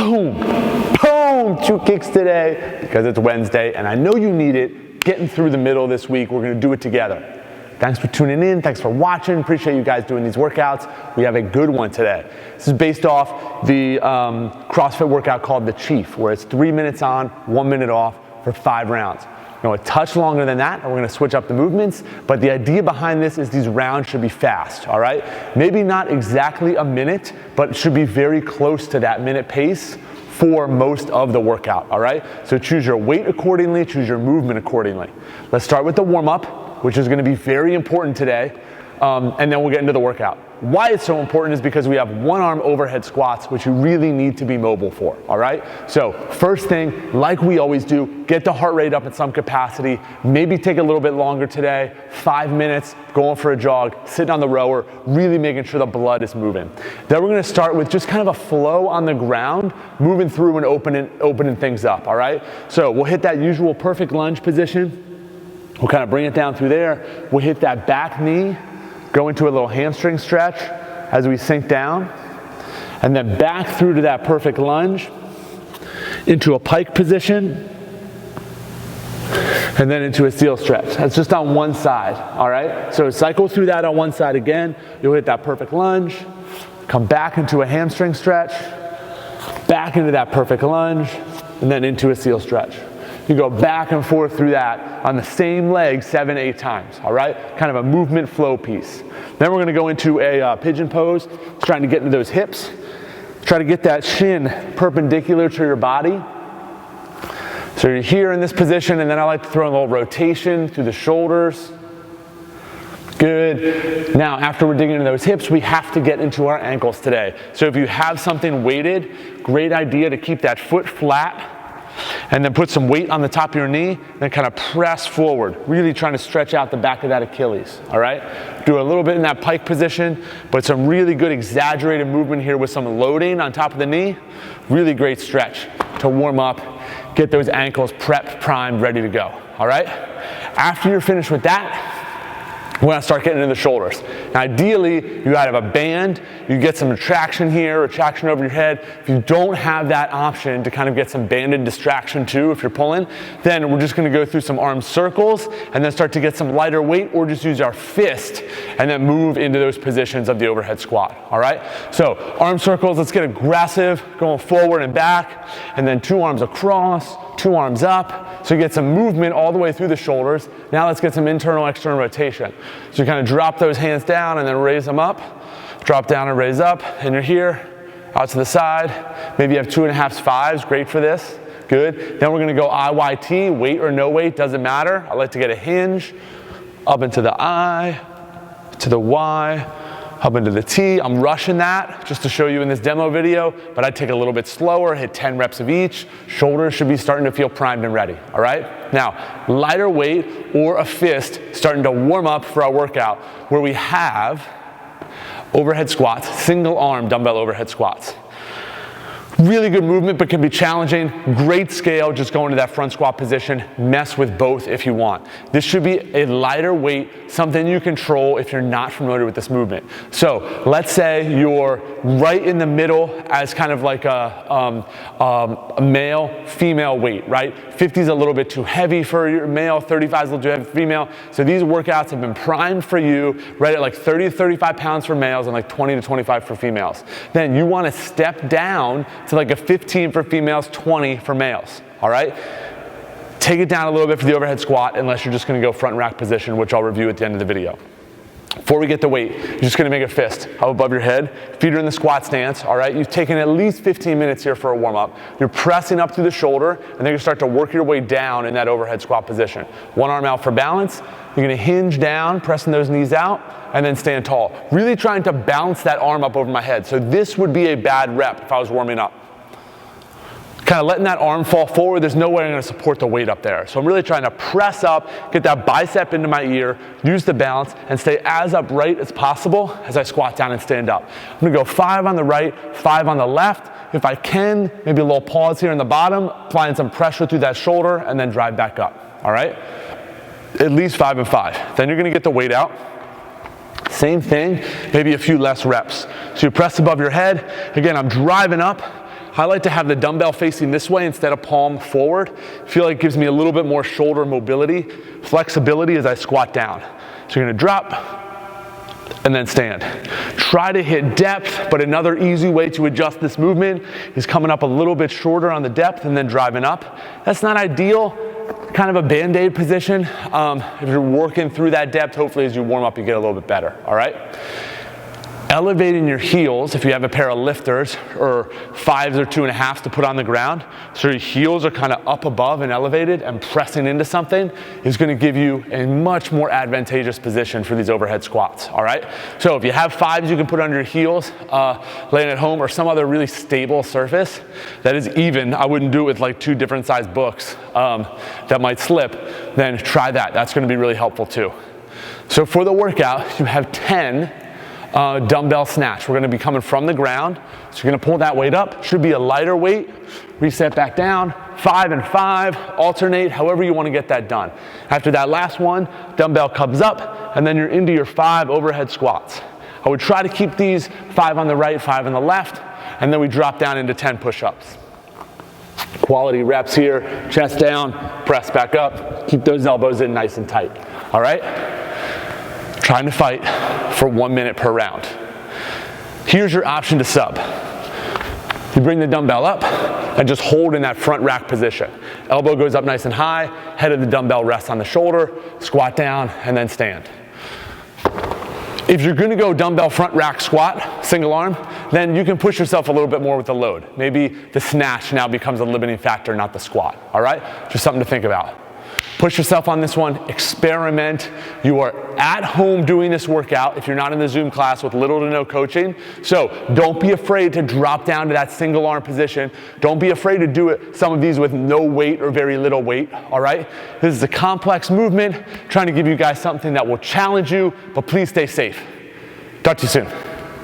boom, boom, 2 kicks today because it's Wednesday and I know you need it. Getting through the middle this week, we're gonna do it together. Thanks for tuning in, thanks for watching. Appreciate you guys doing these workouts. We have a good one today. This is based off the CrossFit workout called the Chief, where it's 3 minutes on, 1 minute off for 5 rounds. A touch longer than that, and we're gonna switch up the movements, but the idea behind this is these rounds should be fast, all right? Maybe not exactly a minute, but it should be very close to that minute pace for most of the workout, all right? So choose your weight accordingly, choose your movement accordingly. Let's start with the warm-up, which is gonna be very important today, and then we'll get into the workout. Why it's so important is because we have 1-arm overhead squats, which you really need to be mobile for, all right? So first thing, like we always do, get the heart rate up at some capacity, maybe take a little bit longer today, 5 minutes, going for a jog, sitting on the rower, really making sure the blood is moving. Then we're gonna start with just kind of a flow on the ground, moving through and opening things up, all right? So we'll hit that usual perfect lunge position. We'll kind of bring it down through there. We'll hit that back knee, go into a little hamstring stretch as we sink down, and then back through to that perfect lunge, into a pike position, and then into a seal stretch. That's just on one side, all right? So cycle through that on one side again. You'll hit that perfect lunge, come back into a hamstring stretch, back into that perfect lunge, and then into a seal stretch. You go back and forth through that on the same leg 7, 8 times, all right? Kind of a movement flow piece. Then we're gonna go into a pigeon pose, trying to get into those hips. Try to get that shin perpendicular to your body. So you're here in this position, and then I like to throw a little rotation through the shoulders. Good. Now, after we're digging into those hips, we have to get into our ankles today. So if you have something weighted, great idea to keep that foot flat, and then put some weight on the top of your knee, then kind of press forward, really trying to stretch out the back of that Achilles, all right? Do a little bit in that pike position, but some really good exaggerated movement here with some loading on top of the knee. Really great stretch to warm up, get those ankles prepped, primed, ready to go, all right? After you're finished with that, we're gonna start getting into the shoulders. Now ideally, you gotta have a band, you get some traction here or traction over your head. If you don't have that option to kind of get some banded distraction too, if you're pulling, then we're just gonna go through some arm circles and then start to get some lighter weight, or just use our fist and then move into those positions of the overhead squat, all right? So arm circles, let's get aggressive, going forward and back, and then 2 arms across, 2 arms up, so you get some movement all the way through the shoulders. Now let's get some internal, external rotation. So you kind of drop those hands down and then raise them up, drop down and raise up, and you're here, out to the side. Maybe you have 2.5s, 5s, great for this, good. Then we're gonna go IYT, weight or no weight, doesn't matter. I like to get a hinge, up into the I, to the Y, up into the T. I'm rushing that just to show you in this demo video, but I take a little bit slower, hit 10 reps of each. Shoulders should be starting to feel primed and ready, all right? Now, lighter weight or a fist starting to warm up for our workout, where we have overhead squats, single arm dumbbell overhead squats. Really good movement, but can be challenging. Great scale, just go into that front squat position. Mess with both if you want. This should be a lighter weight, something you control if you're not familiar with this movement. So let's say you're right in the middle as kind of like a male, female weight, right? 50 is a little bit too heavy for your male, 35 is a little too heavy for female. So these workouts have been primed for you, right at like 30 to 35 pounds for males and like 20 to 25 for females. Then you want to step down to like a 15 for females, 20 for males, all right? Take it down a little bit for the overhead squat, unless you're just gonna go front rack position, which I'll review at the end of the video. Before we get the weight, you're just gonna make a fist up above your head, feet are in the squat stance, all right? You've taken at least 15 minutes here for a warm up. You're pressing up through the shoulder, and then you start to work your way down in that overhead squat position. 1 arm out for balance, you're gonna hinge down, pressing those knees out, and then stand tall. Really trying to bounce that arm up over my head. So this would be a bad rep if I was warming up. Kind of letting that arm fall forward, there's no way I'm gonna support the weight up there. So I'm really trying to press up, get that bicep into my ear, use the balance, and stay as upright as possible as I squat down and stand up. I'm gonna go 5 on the right, 5 on the left. If I can, maybe a little pause here in the bottom, applying some pressure through that shoulder, and then drive back up, all right? At least 5 and 5. Then you're gonna get the weight out. Same thing, maybe a few less reps. So you press above your head. Again, I'm driving up. I like to have the dumbbell facing this way instead of palm forward. I feel like it gives me a little bit more shoulder mobility, flexibility as I squat down. So you're gonna drop and then stand. Try to hit depth, but another easy way to adjust this movement is coming up a little bit shorter on the depth and then driving up. That's not ideal, kind of a Band-Aid position. If you're working through that depth, hopefully as you warm up, you get a little bit better, all right? Elevating your heels, if you have a pair of lifters or 5s or 2.5s to put on the ground, so your heels are kind of up above and elevated and pressing into something, is going to give you a much more advantageous position for these overhead squats, all right? So if you have 5s you can put under your heels, laying at home, or some other really stable surface that is even. I wouldn't do it with like 2 different size books that might slip. Then try that. That's going to be really helpful too. So for the workout, you have 10 dumbbell snatch. We're going to be coming from the ground. So you're going to pull that weight up. Should be a lighter weight. Reset back down. 5 and 5. Alternate, however you want to get that done. After that last one, dumbbell comes up, and then you're into your 5 overhead squats. I would try to keep these 5 on the right, 5 on the left, and then we drop down into 10 push-ups. Quality reps here. Chest down, press back up. Keep those elbows in nice and tight. All right? Trying to fight for 1 minute per round. Here's your option to sub. You bring the dumbbell up and just hold in that front rack position. Elbow goes up nice and high, head of the dumbbell rests on the shoulder, squat down, and then stand. If you're gonna go dumbbell front rack squat, single arm, then you can push yourself a little bit more with the load. Maybe the snatch now becomes a limiting factor, not the squat, all right? Just something to think about. Push yourself on this one, experiment. You are at home doing this workout if you're not in the Zoom class with little to no coaching. So don't be afraid to drop down to that single arm position. Don't be afraid to do it, some of these with no weight or very little weight, all right? This is a complex movement, trying to give you guys something that will challenge you, but please stay safe. Talk to you soon.